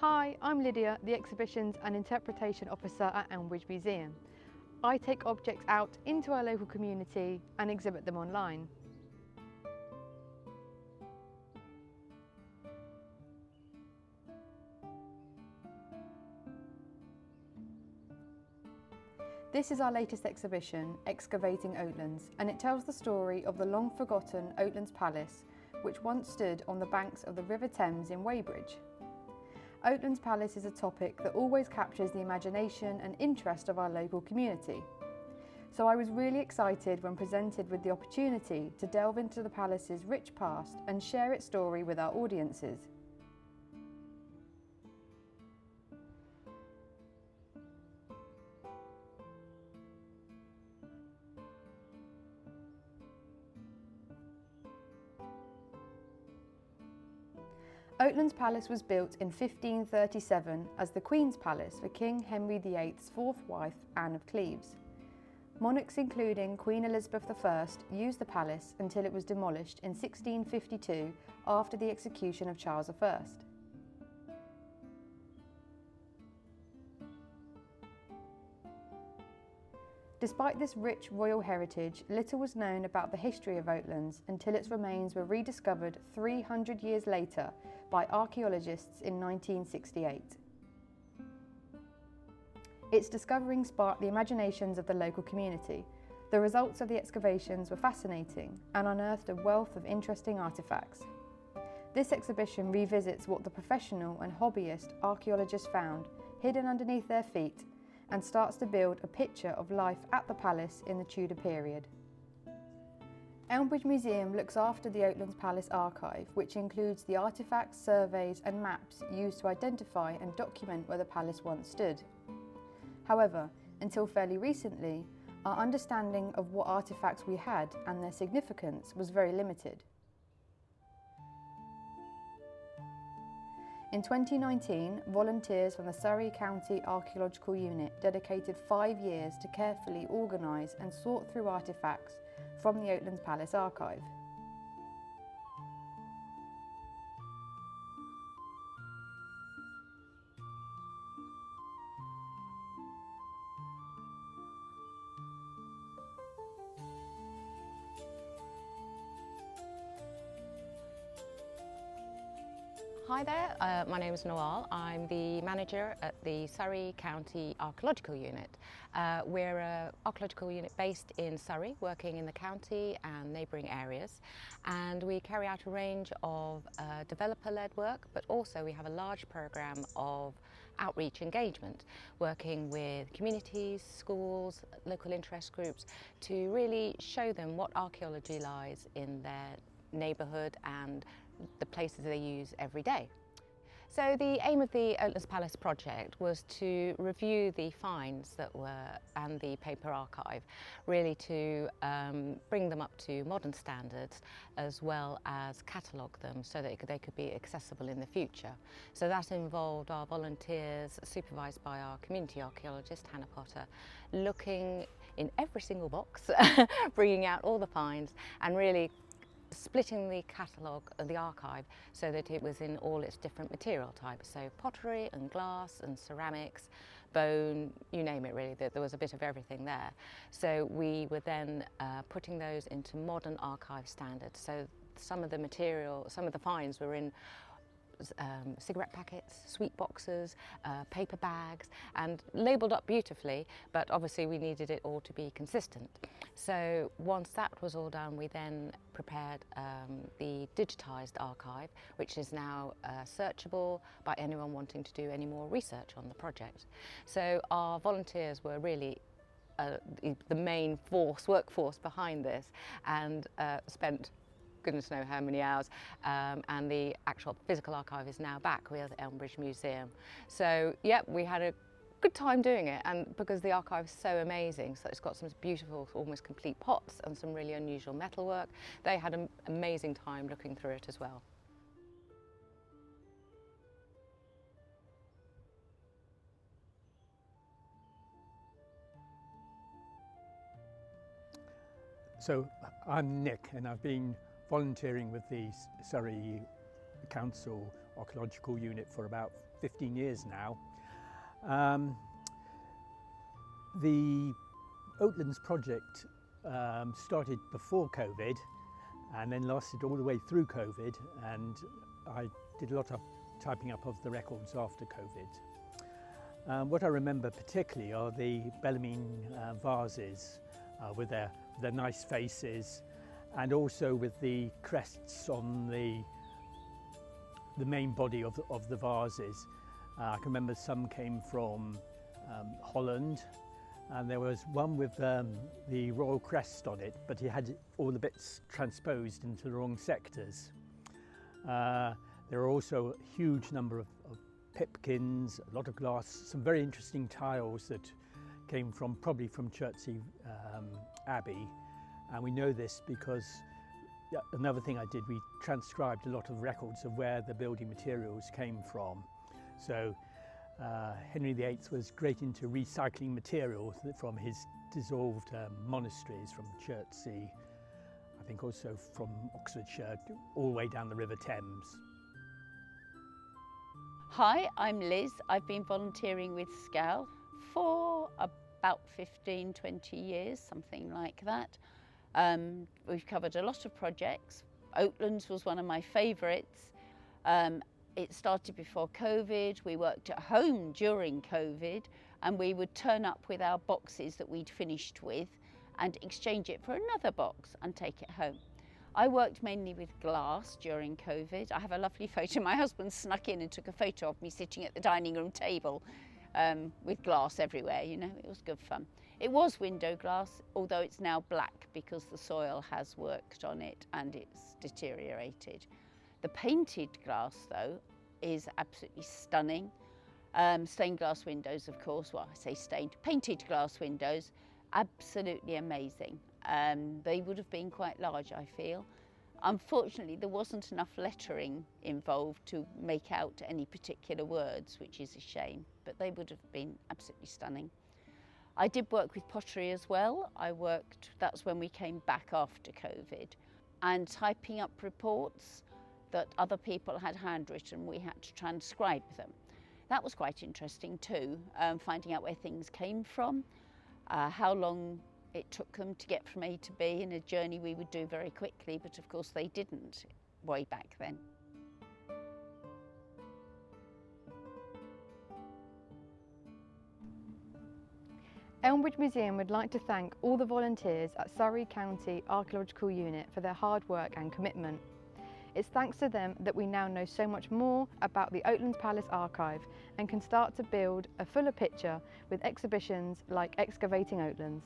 Hi, I'm Lydia, the Exhibitions and Interpretation Officer at Elmbridge Museum. I take objects out into our local community and exhibit them online. This is our latest exhibition, Excavating Oatlands, and it tells the story of the long-forgotten Oatlands Palace, which once stood on the banks of the River Thames in Weybridge. Oatlands Palace is a topic that always captures the imagination and interest of our local community. So I was really excited when presented with the opportunity to delve into the palace's rich past and share its story with our audiences. Oatlands Palace was built in 1537 as the Queen's Palace for King Henry VIII's fourth wife, Anne of Cleves. Monarchs including Queen Elizabeth I used the palace until it was demolished in 1652 after the execution of Charles I. Despite this rich royal heritage, little was known about the history of Oatlands until its remains were rediscovered 300 years later by archaeologists in 1968. Its discovering sparked the imaginations of the local community. The results of the excavations were fascinating and unearthed a wealth of interesting artefacts. This exhibition revisits what the professional and hobbyist archaeologists found hidden underneath their feet and starts to build a picture of life at the palace in the Tudor period. Elmbridge Museum looks after the Oatlands Palace archive, which includes the artefacts, surveys and maps used to identify and document where the palace once stood. However, until fairly recently, our understanding of what artefacts we had and their significance was very limited. In 2019, volunteers from the Surrey County Archaeological Unit dedicated 5 years to carefully organise and sort through artefacts from the Oatlands Palace archive. Hi there, my name is Noel. I'm the manager at the Surrey County Archaeological Unit. We're an archaeological unit based in Surrey, working in the county and neighbouring areas, and we carry out a range of developer-led work, but also we have a large programme of outreach engagement, working with communities, schools, local interest groups to really show them what archaeology lies in their neighbourhood and the places they use every day. So the aim of the Oatlands Palace project was to review the finds that were and the paper archive, really to bring them up to modern standards as well as catalogue them so that they could be accessible in the future. So that involved our volunteers, supervised by our community archaeologist Hannah Potter, looking in every single box, bringing out all the finds and really splitting the catalogue of the archive so that it was in all its different material types, so pottery and glass and ceramics, bone, you name it really, there was a bit of everything there. So we were then putting those into modern archive standards. So some of the finds were in cigarette packets, sweet boxes, paper bags, and labelled up beautifully, but obviously we needed it all to be consistent. So once that was all done, we then prepared the digitised archive, which is now searchable by anyone wanting to do any more research on the project. So our volunteers were really the main workforce behind this, and spent goodness knows how many hours, and the actual physical archive is now back with the Elmbridge Museum. So yeah, we had a good time doing it, and because the archive is so amazing, so it's got some beautiful, almost complete pots and some really unusual metalwork, they had an amazing time looking through it as well. So I'm Nick, and I've been volunteering with the Surrey Council Archaeological Unit for about 15 years now. The Oatlands project started before COVID and then lasted all the way through COVID, and I did a lot of typing up of the records after COVID. What I remember particularly are the Bellarmine vases with their nice faces, and also with the crests on the main body of the vases. I can remember some came from Holland, and there was one with the royal crest on it, but it had all the bits transposed into the wrong sectors. There are also a huge number of pipkins, a lot of glass, some very interesting tiles that came probably from Chertsey Abbey. And we know this because another thing I did, we transcribed a lot of records of where the building materials came from. So Henry VIII was great into recycling material from his dissolved monasteries from Chertsey, I think also from Oxfordshire, all the way down the River Thames. Hi, I'm Liz. I've been volunteering with SCAL for about 15-20 years, something like that. We've covered a lot of projects. Oatlands was one of my favourites. It started before COVID. We worked at home during COVID, and we would turn up with our boxes that we'd finished with and exchange it for another box and take it home. I worked mainly with glass during COVID. I have a lovely photo. My husband snuck in and took a photo of me sitting at the dining room table with glass everywhere, you know. It was good fun. It was window glass, although it's now black because the soil has worked on it and it's deteriorated. The painted glass, though, is absolutely stunning. Stained glass windows, of course, well, I say stained, painted glass windows, absolutely amazing. They would have been quite large, I feel. Unfortunately, there wasn't enough lettering involved to make out any particular words, which is a shame, but they would have been absolutely stunning. I did work with pottery as well. That's when we came back after COVID, and typing up reports that other people had handwritten, we had to transcribe them. That was quite interesting too, finding out where things came from, how long it took them to get from A to B in a journey we would do very quickly, but of course they didn't way back then. Elmbridge Museum would like to thank all the volunteers at Surrey County Archaeological Unit for their hard work and commitment. It's thanks to them that we now know so much more about the Oatlands Palace archive and can start to build a fuller picture with exhibitions like Excavating Oatlands.